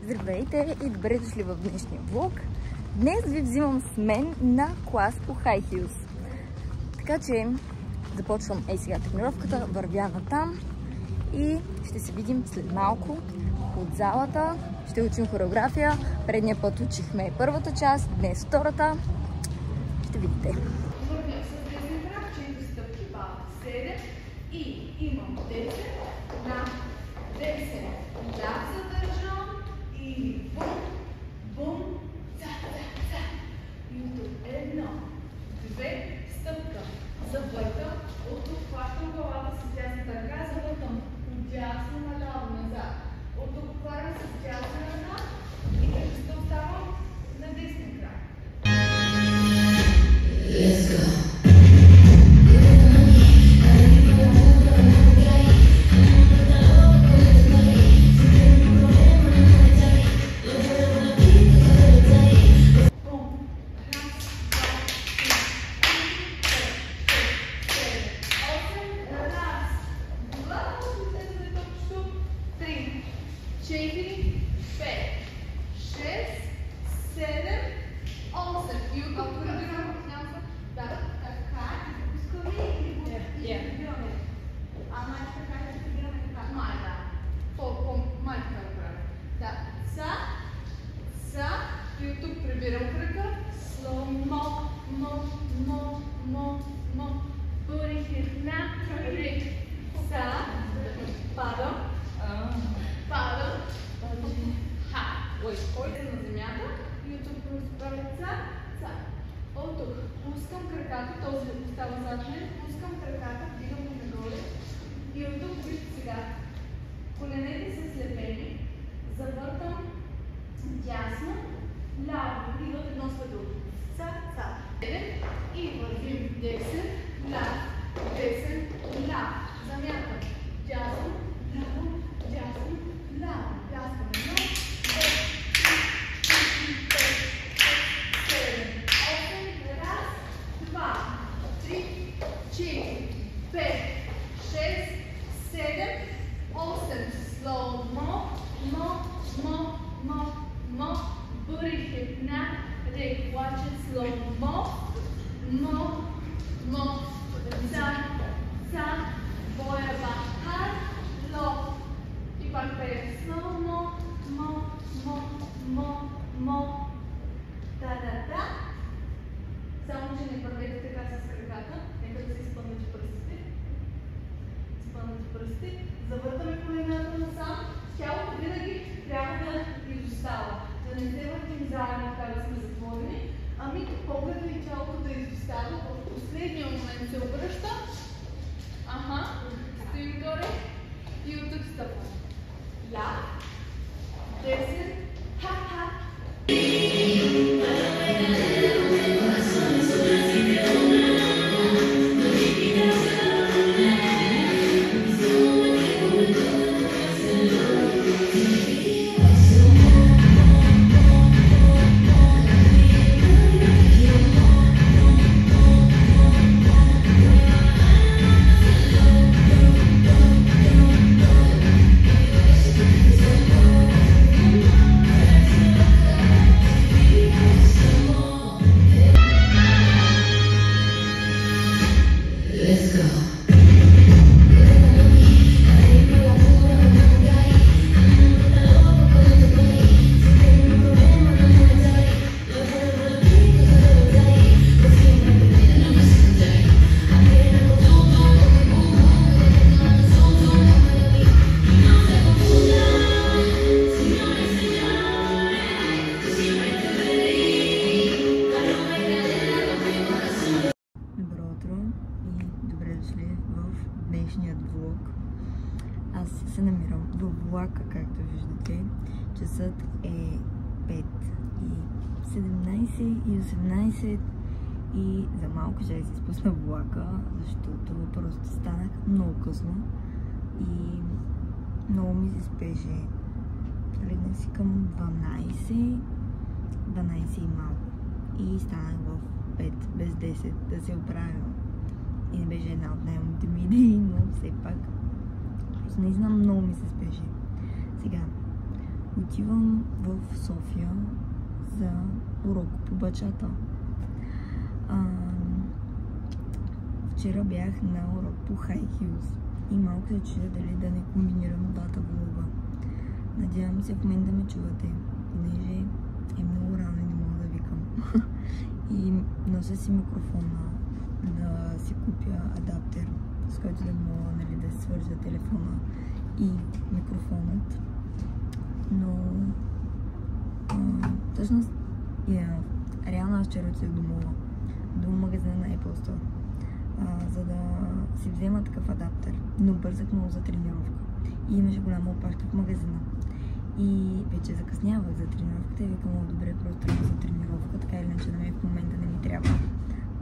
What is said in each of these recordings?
Здравейте и добре дошли в днешния влог. Днес ви взимам с мен на клас по High Heels. Така че започвам сега тренировката, вървя натам и ще се видим след малко от залата. Ще учим хореография. Предния път учихме първата част, днес втората. Ще видите. Вървя с десен крак, 4 стъпки, бавя 7 и имам 10 на 10. Ляв задържам и бум, бум, ца, ца, ца. И от тук 1, 2, стъпка. Завъртам, от тук хващам главата с дясната ръка, завъртам отдясно наляво назад. От тук хващам с дясна ръка и като оставам на десен крак. Let's go. И от тук прибирам кръка, slow mo, booty hit на рик, са, падам, ха, койте на земята и от тук разправя ца. От тук пускам краката, този остава зад мен, пускам краката, вдигам го нагоре и от тук вижте сега, коленете са слепени, завъртам дясно, ляво, идват едно след друго. Ца. И вървим десен, ляв, замятам. Дясно, ляво, пляскам 1, 2, 3, 4, 5, 6, 7, 8. Slow mo, booty hit на рик. Watch it slow mo, ца, боя бахар, лоб. И пак пеем slow mo, да. Само, че не правете така с краката. Нека да се изпънете пръстите. Завъртаме колената насам. Тялото винаги трябва да изостава. Да не се въртим заедно, така да сме затворени, ами погледа и тялото да изостава. В последния момент се обръща. Стоим горе и от тук стъпвам. Ляв, десен, ха. Аз се намирам в влака, както виждате. Часът е 5:17 и за малко ще се изпусна влака, защото просто станах много късно и много ми се спеше. Легнах си към 12 и малко и станах в 5 без 10 да се оправям. И не беше една от най-умните ми идеи, но все пак. Просто наистина много ми се спеше. Сега, Отивам в София за урок по бачата. Вчера бях на урок по High Heels и малко се чудя дали да не комбинирам двата влога. Надявам се в момента да ме чувате, понеже е много рано и не мога да викам. И нося си микрофона, да си купя адаптер, с който да мога, нали, да свържа телефона и микрофонът. Но всъщност реално аз вчера отидох до магазина на Apple Store, за да си взема такъв адаптер, но бързах много за тренировка и имаше голяма опашка в магазина и вече закъснявах за тренировката и викам, добре, просто трябва за тренировка, така или иначе на мен в момента не ми трябва.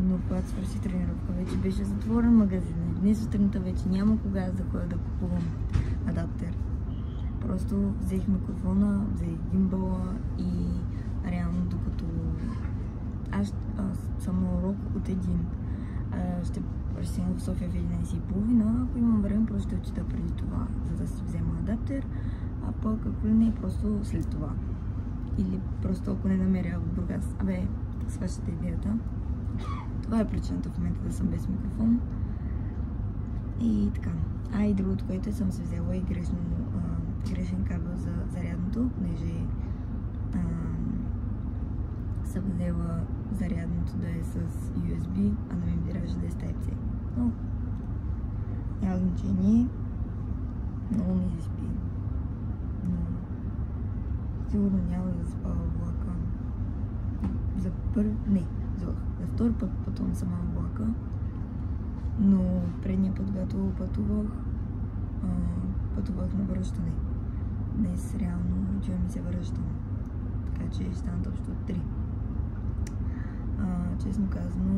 Но когато свърши тренировка, вече беше затворен магазин. Днес сутринта вече няма кога аз да ходя да купувам адаптер. Просто взех микрофона, взех гимбала и реално докато аз съм на урок от 1, ще стигна в София в 11:30. Ако имам време, просто ще отида преди това, за да си взема адаптер, а пък ако не, просто след това. Или просто ако не намеря в Бургас. Свършите идеята. Това е причината в момента да съм без микрофон. И така. И другото, което съм се взела, е грешен кабел за зарядното, понеже съм взела зарядното да е с USB, а на мен ми трябваше да е с Type-C. Но няма значение. Много ми се спи. Но сигурно няма да спава влака. За втори път пътувам сама в влака. Но предния път, когато пътувах на връщане. Днес реално отивам и се връщам. Така че ще станат общо 3. Честно казано,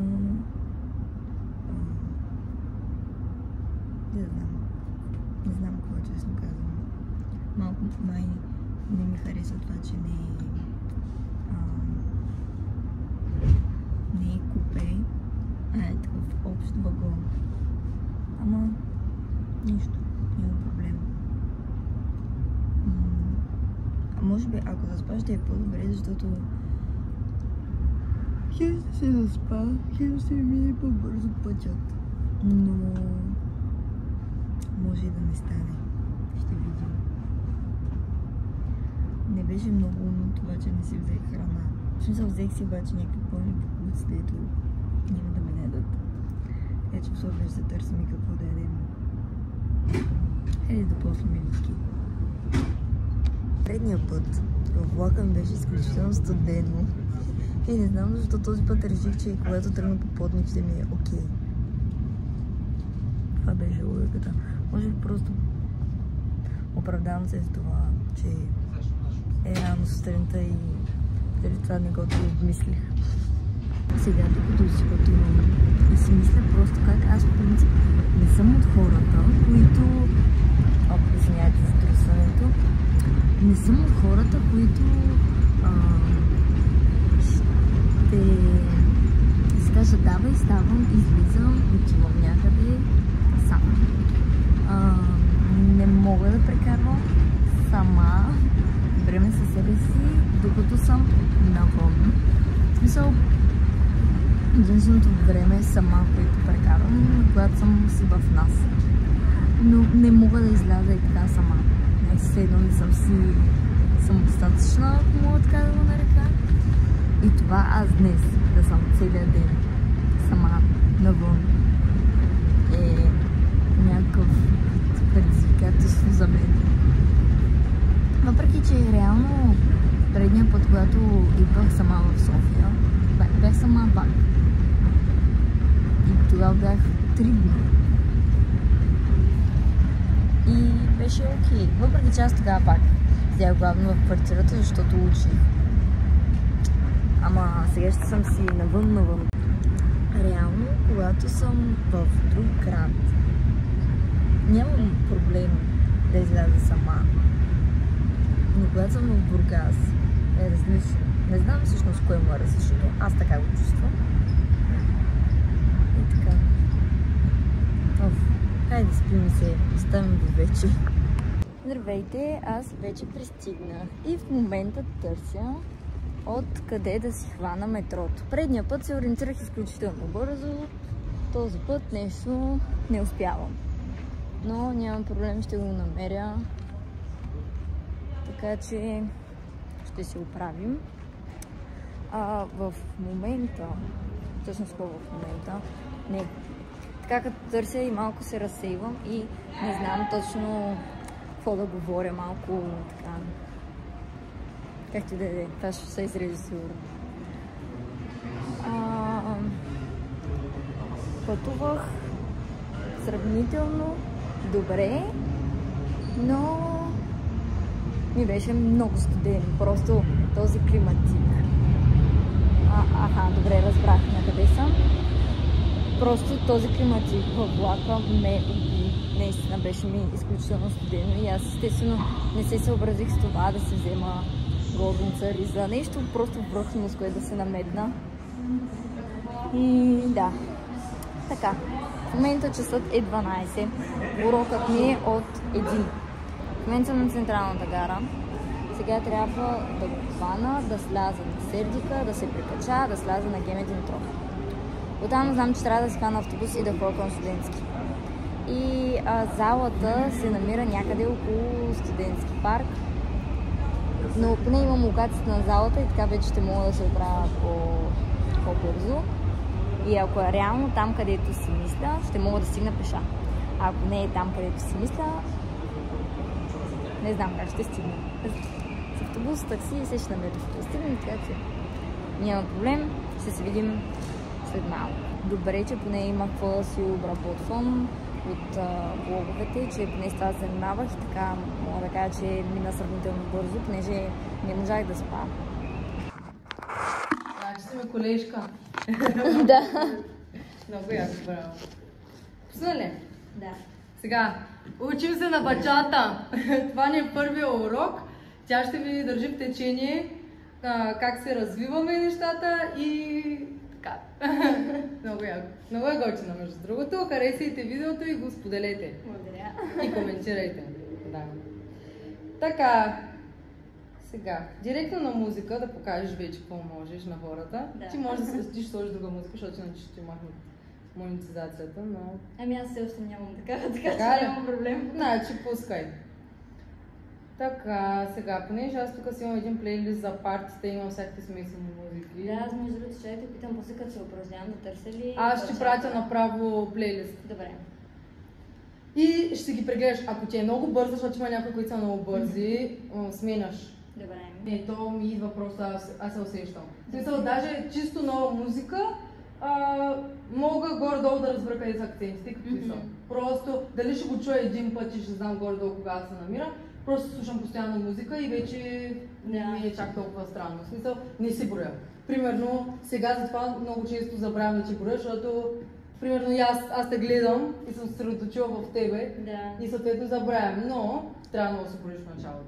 не знам какво е честно казано. Малко май не ми харесва това, че не е купе, а е такъв общ вагон. Ама нищо, няма проблем. Може би ако заспа ще е по-добре, защото хем ще се заспа, хем ще мине по-бързо пътят. Но може и да не стане. Ще видим. Не беше много умно това, че не си взех храна. В смисъл, взех си обаче някакви пълни покуци, дето няма да ме ядат. Така че в София ще търсим и какво да ядем. Хайде да после милички. Предния път в влака ми беше изключително студено. И не знам защо този път реших, че когато тръгна по подник ще ми е окей. Това беше логиката. Може би просто оправдавам се с това, че е рано сутринта и дали това не го обмислих. Сега, докато си пътувам и си мисля просто как аз в принцип не съм от хората, които... Извинявайте за тръсването. Не съм от хората, които ще си кажа давай, ставам, излизам, отивам някъде сам. Не мога да прекарвам сама време със себе си, докато съм навън. В смисъл, единственото време сама, което прекарвам, когато съм си в нас. Но не мога да изляза и така сама. Все едно не съм си самодостатъчна, ако мога така да го нарека. И това аз днес, да съм целият ден сама навън, е някакъв предизвикателство за мен. Въпреки че реално предния път, когато идвах сама в София, бях сама пак. И тогава бях 3 дни. И беше окей. Въпреки че аз тогава пак седях главно в квартирата, защото учих. Ама сега ще съм си навън. Реално, когато съм в друг град, нямам проблем да изляза сама. Но когато съм в Бургас, е различно. Не знам всъщност кое му е различно. Аз така го чувствам. И така. Хайде спим се, оставим до вече. Здравейте, аз вече пристигнах и в момента търся от къде да си хвана метрото. Предния път се ориентирах изключително бързо, този път нещо не успявам. Но нямам проблем, ще го намеря. Така че ще се оправим. В момента, всъщност в момента, не. Така като търся и малко се разсейвам и не знам точно какво да говоря, малко така. Както и да е, това ще се изреже сигурно. Пътувах сравнително добре, но ми беше много студен. Просто този климатик. Добре, разбрах на къде съм. Просто този климатик във влака ме уби. Наистина беше ми изключително студено и аз естествено не се съобразих с това да се взема горница, риза, нещо просто връхно, с което да се намедна. И да. Така. В момента часът е 12. Урокът ми е от 1. В момента съм на Централната гара. Сега трябва да го хвана, да сляза на Сердика, да се прикача, да сляза на ГМ Димитров. Оттам знам, че трябва да си хвана автобус и да ходя към Студентски. И залата се намира някъде около Студентски парк. Но поне имам локацията на залата и така вече ще мога да се оправя по-бързо. И ако е реално там, където си мисля, ще мога да стигна пеша. А ако не е там, където си мисля, не знам как ще стигна. С автобус, такси и се ще намеря да стигнем, така че няма проблем. Ще се видим след малко. Добре, че поне има какво да си обработвам от влоговете, че поне с това се занимавах и така мога да кажа, че мина сравнително бързо, понеже не можах да спа. Значи си ми колежка. Да. Много яко, браво. Пусна ли? Да. Сега, учим се на бачата. Това ни е първия урок. Тя ще ви държи в течение как се развиваме нещата и така. Много яко. Много е готино, между другото. Харесайте видеото и го споделете. Благодаря. И коментирайте. Да. Така. Сега, директно на музика да покажеш вече какво можеш на хората. Да. Ти можеш да си сложиш друга музика, защото иначе ще махнат монетизацията, но... Ами аз все още нямам така че ли? нямам проблем. Значи, пускай. Така, сега, понеже аз тук си имам един плейлист за партите, имам всякакви смесени музики. Да, аз между другото ще те питам после като се упражнявам да търся ли... Аз ще пратя направо плейлист. Добре. И ще ги прегледаш. Ако ти е много бързо, защото има някои, които са много бързи, сменяш. Добре. Не, то ми идва просто, аз се усещам. В смисъл, даже чисто нова музика, мога горе-долу да разбера къде са акцентите, какви са. Просто, дали ще го чуя един път и ще знам горе-долу кога се намира, просто слушам постоянно музика и вече не ми е чак толкова странно. В смисъл, не си броя. Примерно, сега затова много често забравям да ти броя, защото примерно и аз те гледам и съм се съсредоточила в тебе и съответно забравям, но трябва много да се броиш в началото.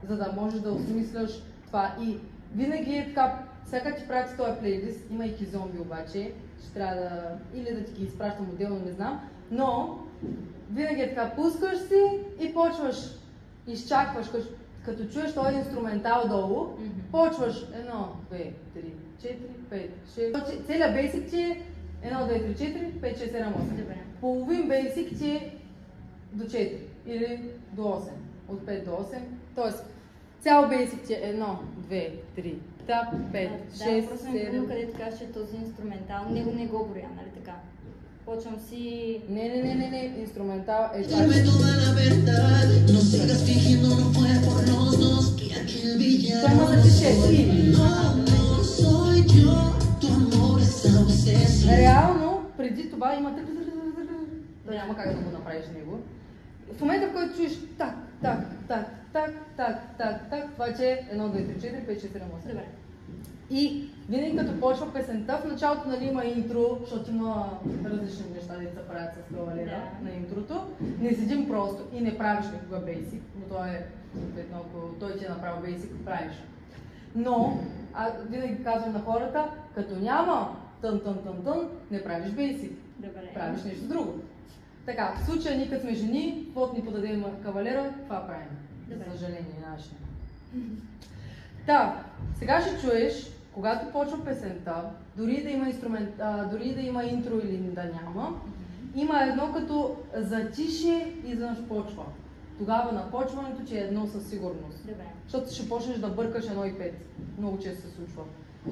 За да можеш да осмисляш това. И винаги е така, всяка ти прати този плейлист, имайки зомби обаче, ще трябва да, или да ти ги изпращам отделно, не знам, но винаги е така, пускаш си и почваш, изчакваш, като чуеш този инструментал долу, почваш 1, 2, 3, 4, 5, 6, целият бейсик ти е 1, 2, 3, 4, 5, 6, 7, 8. Половин бейсик ти е до 4 или до 8. От 5 до 8, т.е. цял бейсик ти е 1, 2, 3, 5, 6, 7... Да, просто ми помня където кажеш, че този инструментал, не го броя, нали така? Почвам си... Не, инструментал е това. Той има да ти 6. Реално, преди това има... Няма как да го направиш него. В момента, в който чуеш так, това че е 1, 2, 3, 4, 5, 6, 7, 8. Добре. И винаги като почва песента, в началото нали има интро, защото има различни неща, да се правят с това леда на интрото. Не седим просто и не правиш никога бейсик, но то е, съответно, ако той ти е направил бейсик, правиш. Но, винаги казвам на хората, като няма тън, не правиш бейсик, правиш нещо друго. Така, в случая ние като сме жени, каквото ни подадем кавалера, това правим. Добре. За съжаление, наше. Да, сега ще чуеш, когато почва песента, дори да има инструмент, дори да има интро или да няма, има едно като затишие и изведнъж почва. Тогава на почването, че е едно със сигурност. Добре. Защото ще почнеш да бъркаш 1 и 5. Много често се случва.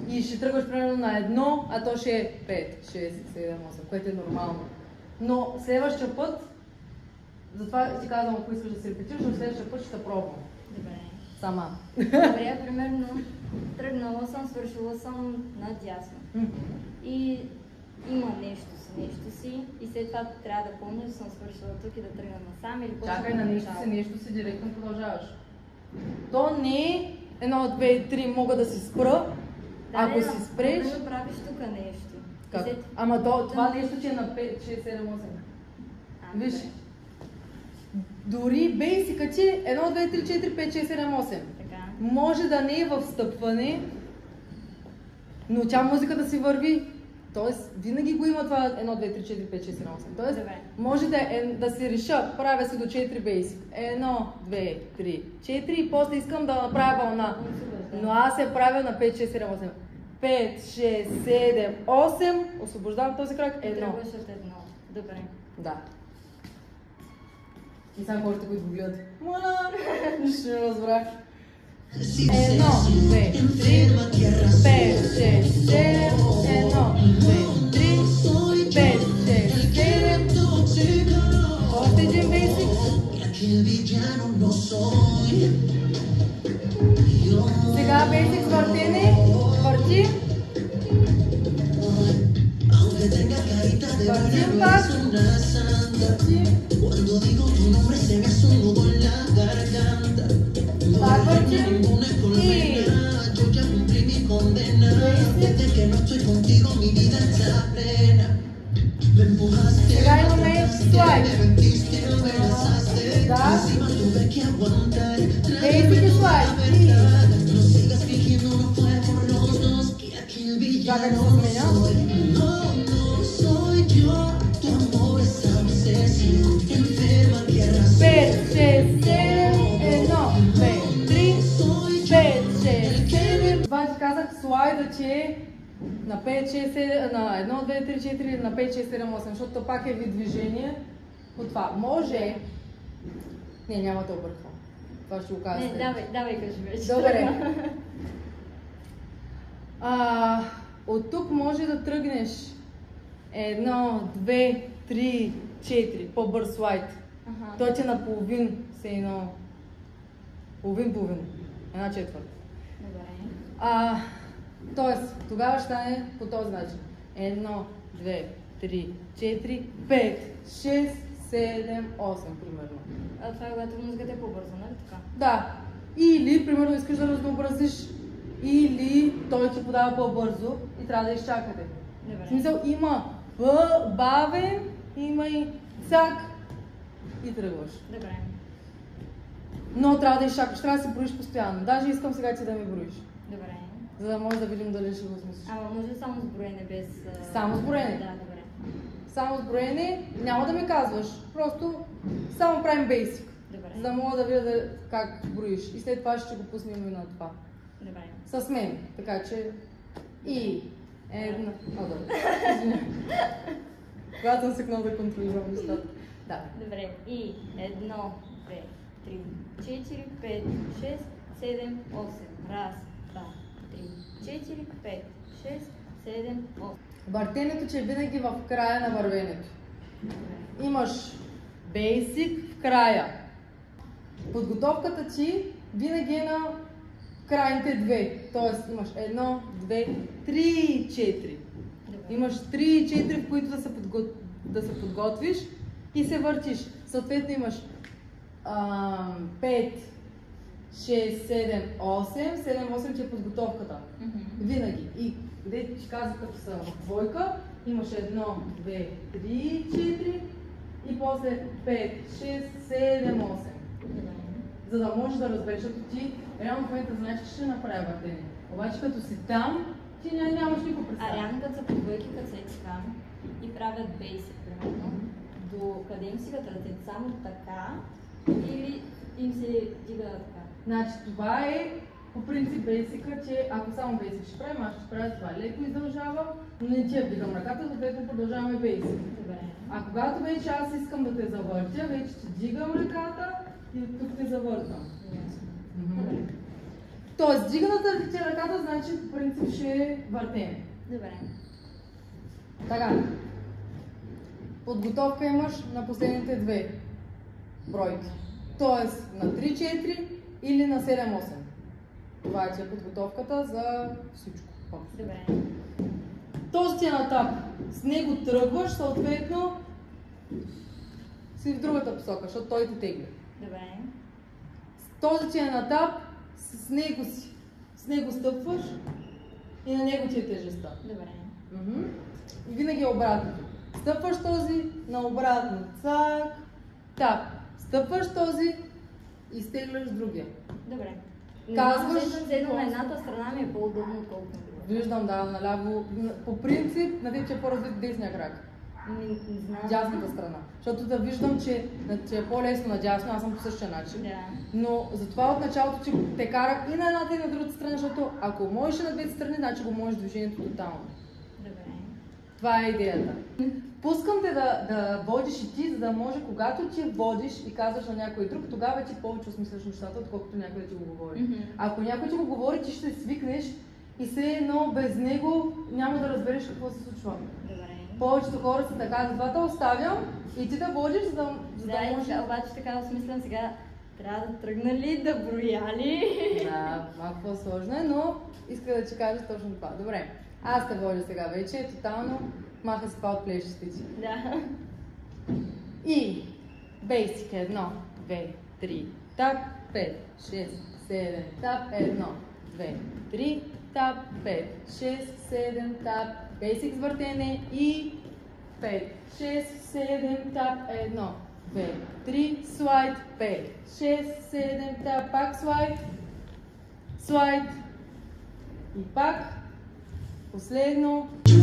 И ще тръгваш примерно на 1, а то ще е 5, 6, 7, 8, което е нормално. Но следващия път, затова ти казвам, ако искаш да се репетираш, но следващия път ще пробвам. Добре. Сама. Добре, примерно тръгнала съм, свършила съм надясно. И има нещо си и след това трябва да помня, че съм свършила тук и да тръгна насам или почвам Чакай, на от нещо начало. си, нещо си, директно продължаваш. То не е 1, 2, 3, мога да си спра. Ако си спреш... Да правиш тук нещо. Как? И след- Ама това нещо, че е на 5, 6, 7, 8. Виж, добре. дори бейсика ти 1, 2, 3, 4, 5, 6, 7, 8. Така. Може да не е в стъпване, но тя музика да си върви. Тоест, винаги го има това 1, 2, 3, 4, 5, 6, 7, 8. Тоест, Добре. може да си реша, правя си до 4 бейсик. 1, 2, 3, 4 и после искам да направя вълна. Но аз я правя на 5, 6, 7, 8. 5, 6, 7, 8, освобождавам този крак, 1. Тръгваш от едно. Добре. Да. И сега хората, които го гледат. Мана! Нищо не разбрах. 1, 2, 3, 5, 6, 7, 1, 2, 3, 5, 6, 7. Още един бейсик. Сега бейсик с въртене. Върти. Въртим пак. Въртим. Пак въртим. И... Сега имаме слайд. Да. Бейсик и слайд. Чакай да се сменя. 5, 6, 7, 1, 2, 3, 5, 6, 7. Това ти казах слайда, че е на 5, 6, 7, на 1, 2, 3, 4, на 5, 6, 7, 8, защото то пак е вид движение по това. Може... Не, няма да обърквам. Това ще го кажа. Не, давай кажи вече. Добре. От тук може да тръгнеш 1, 2, 3, 4, по-бърз слайд. Той ти е на половин, все едно. Половин, 1/4. Добре. Тоест, тогава ще стане по този начин. 1, 2, 3, 4, 5, 6, 7, 8, примерно. Това е когато музиката е по-бързо, нали така? Да. Или, примерно, искаш да разнообразиш, или той ти подава по-бързо и трябва да изчакате. Добре. В смисъл, има бавен, има и цак и тръгваш. Добре. Но трябва да изчакаш, трябва да се броиш постоянно. Даже искам сега ти да ми броиш, Добре. за да може да видим дали ще го смислиш. Ама може само с броене без... Само с броене? Да, добре. Само с броене, няма да ми казваш, просто само правим бейсик, Добре. за да мога да видя как броиш. И след това ще го пуснем и на това. Добре. С мен, така че и една... добре. Когато съм свикнала да контролирам нещата. Да. Добре. И 1, 2, 3, 4, 5, 6, 7, 8. Раз, 2, 3, 4, 5, 6, 7, 8. Въртенето, че е винаги в края на вървенето. Имаш бейсик в края. Подготовката ти винаги е на крайните две. Тоест имаш 1, 2, 3, 4. Имаш 3 и 4, в които да се подготвиш и се въртиш. Съответно имаш 5, 6, 7, 8. 7-8 ти е подготовката. Винаги. И къде ти казах, като са в двойка, имаш 1, 2, 3, 4 и после 5, 6, 7, 8. За да можеш да разбереш, защото ти реално в момента знаеш, че ще направя въртене. Обаче като си там, ти нямаш никакво представа. А реално като са по двойки, като са така и правят бейсик, примерно, до къде им стигат ръцете? Само така или им се дига така? Значи това е по принцип бейсика, че ако само бейсик ще правим, аз ще правя това. Леко издължавам, но не ти я вдигам ръката, съответно продължаваме бейсик. Добре. А когато вече аз искам да те завъртя, вече ти дигам ръката и от тук те завъртам. Добре. Тоест, дигната ти ръката, значи по принцип ще е въртене. Добре. Така. Подготовка имаш на последните две бройки. Тоест на 3-4 или на 7-8. Това е подготовката за всичко. Добре. Този ти е на тап. С него тръгваш, съответно си в другата посока, защото той те тегли. Добре. Този ти е на тап, с него стъпваш и на него ти е тежестта. Добре. И винаги е обратно. Стъпваш този, на обратно, цак, тап. Стъпваш този и стегляш другия. Добре. Казваш... Седно на едната страна ми е по-удобно, отколкото на другата. Виждам, да, наляво. По принцип, на че е по-развит десния крак. Не знам. Дясната страна. Защото да виждам, че е по-лесно надясно, аз съм по същия начин. Да. Но затова от началото, че те карах и на едната и на другата страна, защото ако можеш на двете страни, значи го можеш движението тотално. Добре. Това е идеята. Пускам те да водиш и ти, за да може, когато ти водиш и казваш на някой друг, тогава ти повече осмисляш нещата, отколкото някой да ти го говори. Ако някой ти го говори, ти ще свикнеш и все едно без него няма да разбереш какво се случва. Добре. Повечето хора са така, затова те оставям и ти да водиш, за да може... Обаче така осмислям сега, трябва да тръгна ли, да броя ли? Да, малко по-сложно е, но иска да ти кажа точно това. Добре, аз те водя сега вече, тотално маха се това от плещите ти. Да. И бейсик 1, 2, 3, тап, 5, 6, 7, тап, 1, 2, 3, тап, 5, 6, 7, тап, бейсик с въртене и 5, 6, 7, тап, 1, 2, 3, слайд, 5, 6, 7, тап, пак слайд, слайд и пак, последно, 5,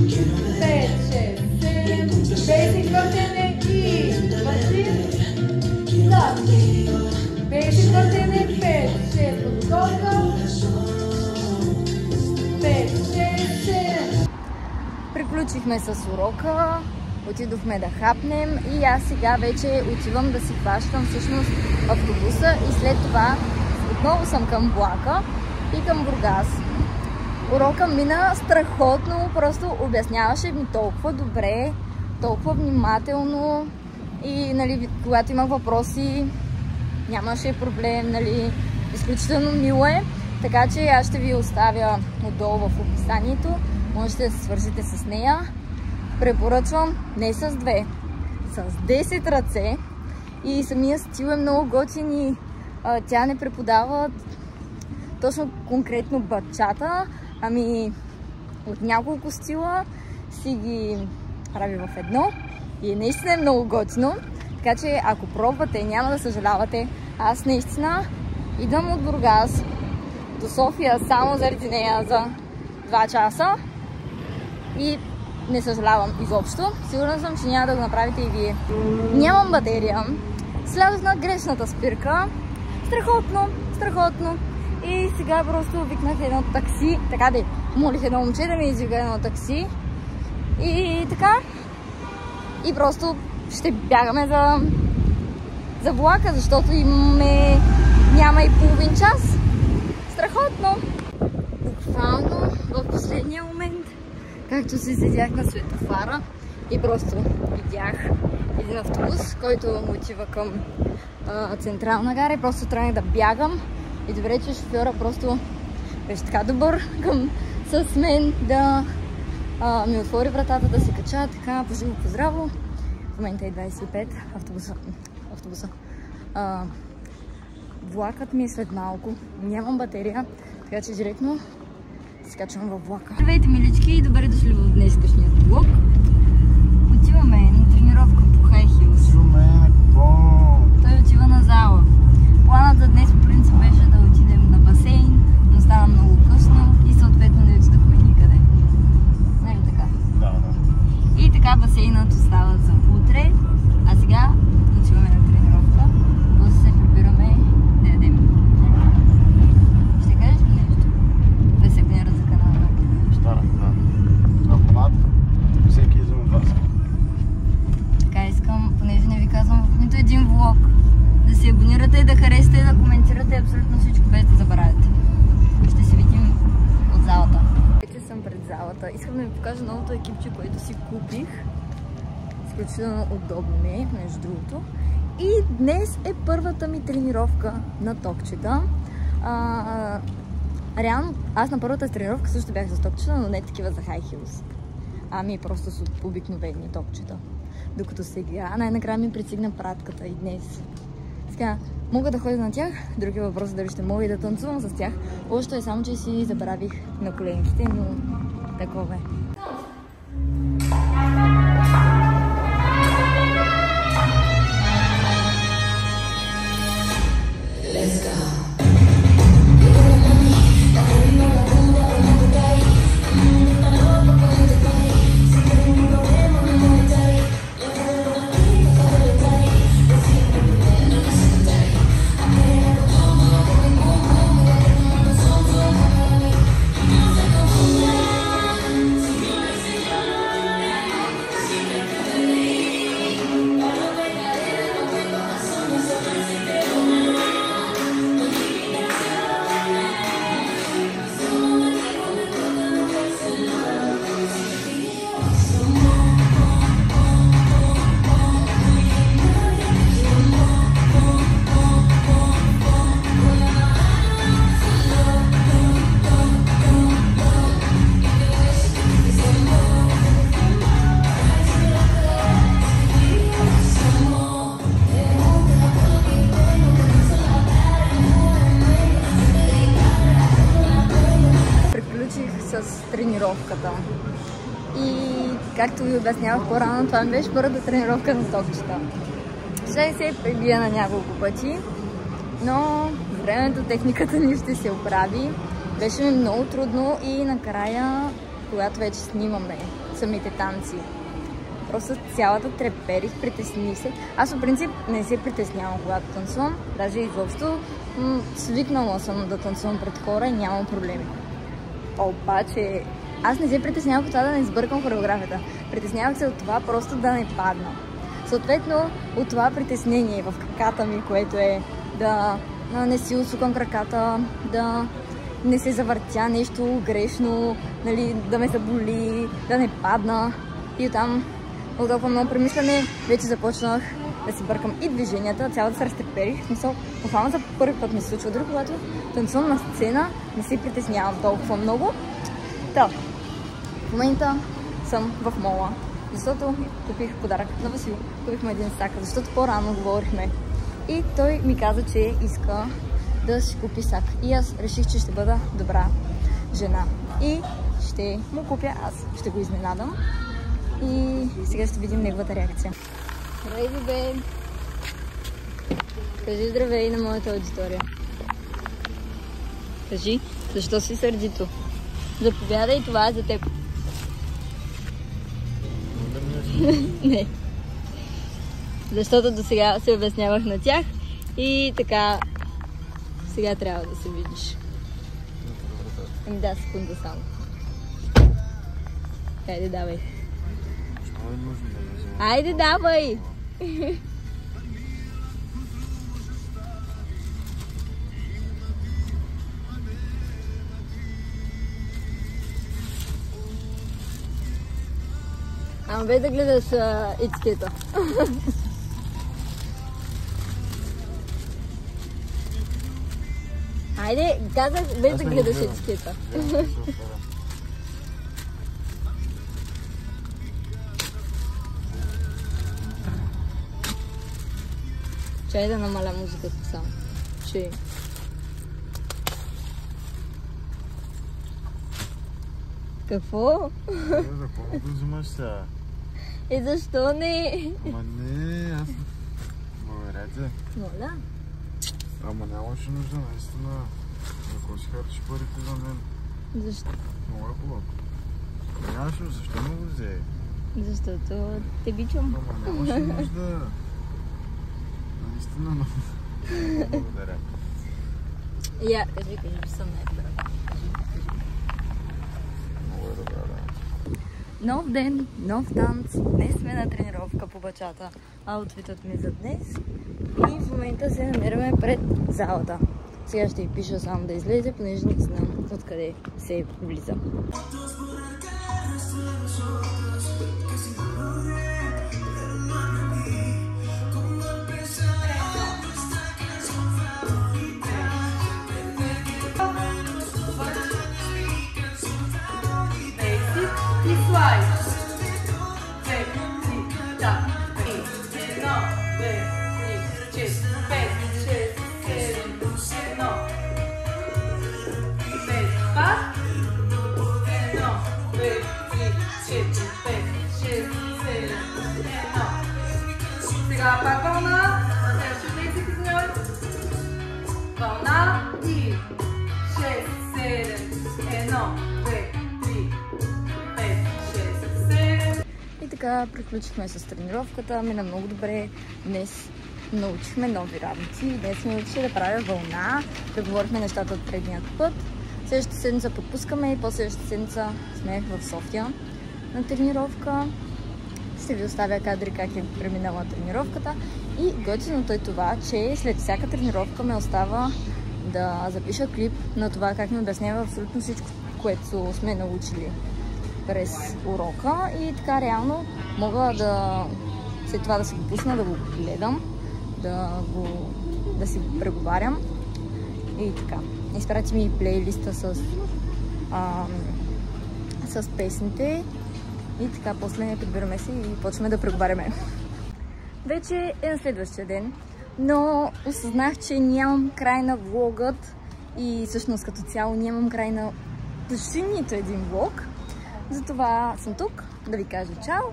6, 7, бейсик въртене и върти, тап, бейсик въртене, 5, 6, подготовка, 5, 6, 7. Приключихме с урока, отидохме да хапнем и аз сега вече отивам да си хващам всъщност автобуса и след това отново съм към влака и към Бургас. Урока мина страхотно, просто обясняваше ми толкова добре, толкова внимателно и нали, когато имах въпроси нямаше проблем, нали, изключително мило е. Така че аз ще ви оставя отдолу в описанието, можете да се свържете с нея. Препоръчвам не с 2, с 10 ръце и самия стил е много готин и тя не преподава точно конкретно бачата, ами от няколко стила си ги прави в едно и наистина е много готино. Така че ако пробвате, няма да съжалявате. Аз наистина идвам от Бургас до София само заради нея за 2 часа и не съжалявам изобщо. Сигурна съм, че няма да го направите и вие. Нямам батерия. Слязох на грешната спирка. Страхотно, страхотно. И сега просто викнах едно такси. Така де, молих едно момче да ми извика едно такси. И така. И просто ще бягаме за влака, защото няма и половин час. Страхотно. Буквално в последния момент, както се седях на светофара и просто видях един автобус, който отива към Централна гара и просто тръгнах да бягам. И добре, че шофьора просто беше така добър с мен да ми отвори вратата, да се кача, така поживо поздраво. В момента е 25, автобуса. Влакът ми е след малко, нямам батерия, така че директно се качвам във влака. Здравейте, милички, и добре дошли в днешният влог. Отиваме на тренировка по High Heels. Той отива на зала. Планът за днес по принцип беше да отидем на басейн, но стана много късно и съответно не отидохме никъде. Нали така? Да. И така басейнът остава за утре, а сега залата. Искам да ви покажа новото екипче, което си купих. Изключително удобно ми е, между другото. И днес е първата ми тренировка на токчета. Реално, аз на първата тренировка също бях за токчета, но не такива за high heels. Ами просто с обикновени токчета. Докато сега най-накрая ми притигна пратката и днес. Сега, мога да ходя на тях, други въпрос дали ще мога и да танцувам с тях. Още е само, че си забравих на коленките, но такова е. Тренировката. И както ви обяснявах по-рано, това ми беше първата тренировка на токчета. Ще се прибия на няколко пъти, но с времето техниката ни ще се оправи. Беше ми много трудно и накрая, когато вече снимаме самите танци, просто цялата треперих, притесних се. Аз по принцип не се притеснявам, когато танцувам, даже изобщо свикнала съм да танцувам пред хора и нямам проблеми. Обаче, аз не се притеснявах от това да не сбъркам хореографията. Притеснявах се от това просто да не падна. Съответно, от това притеснение в краката ми, което е да не си усукам краката, да не се завъртя нещо грешно, нали, да ме заболи, да не падна. И оттам, от толкова много премисляне, вече започнах да си бъркам и движенията, цялата се разтреперих. В смисъл, буквално за първи път ми се случва. Дори когато танцувам на сцена, не се притеснявам толкова много. Та, в момента съм в мола, защото купих подарък на Васил. Купихме един сак, защото по-рано говорихме. И той ми каза, че иска да си купи сак. И аз реших, че ще бъда добра жена. И ще му купя аз. Ще го изненадам. И сега ще видим неговата реакция. Здравей, бебе! Кажи здравей на моята аудитория. Кажи, защо си сърдито? Заповядай, това е за теб. Не. Защото до сега се обяснявах на тях и така сега трябва да се видиш. Ами да, секунда само. Хайде, давай. Айде, давай! Ама бе да гледаш етикета. Айде, казах без да гледаш етикета. Чай да намаля музиката само. Че... Какво? За какво го взимаш сега? Защо не? Ама не, аз... Благодаря ти. Моля. Ама нямаше нужда, наистина. За какво си харчиш парите за мен? Защо? Много е хубаво. Нямаше, защо ме го взе? Защото те обичам. Ама нямаше нужда. Наистина, но... Благодаря. Я, кажи, че съм най-добра. Много е добра, да. Нов ден, нов танц. Днес сме на тренировка по бачата. Аутфитът ми за днес. И в момента се намираме пред залата. Сега ще й пиша само да излезе, понеже не знам откъде се влиза. И слайд. Сега пак вълна, на следващия 10 сеньори. Вълна и 6, 7, 1, 2, 3, 5, 6, 7. И така приключихме с тренировката, мина много добре. Днес научихме нови работи. Днес сме научили да правя вълна, да говорихме нещата от предният път. Следващата седмица подпускаме и по-следващата седмица сме в София на тренировка. Ще ви оставя кадри как е преминала тренировката. И готиното е това, че след всяка тренировка ме остава да запиша клип на това как ми обяснява абсолютно всичко, което сме научили през урока. И така реално мога да след това да се допусна, да го гледам, да си преговарям. И така. Изпрати ми плейлиста с песните. И така, после прибираме се и почваме да преговаряме. Вече е на следващия ден, но осъзнах, че нямам край на влогът и всъщност като цяло нямам край на почти нито един влог. Затова съм тук да ви кажа чао.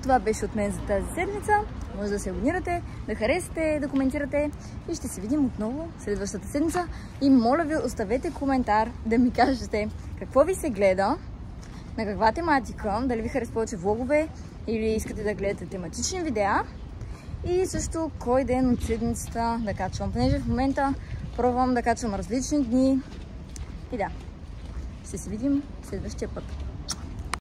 Това беше от мен за тази седмица. Може да се абонирате, да харесате, да коментирате и ще се видим отново следващата седмица. И моля ви, оставете коментар да ми кажете какво ви се гледа, на каква тематика, дали ви харесва повече влогове или искате да гледате тематични видеа и също кой ден от седмицата да качвам, понеже в момента пробвам да качвам различни дни и да, ще се видим следващия път.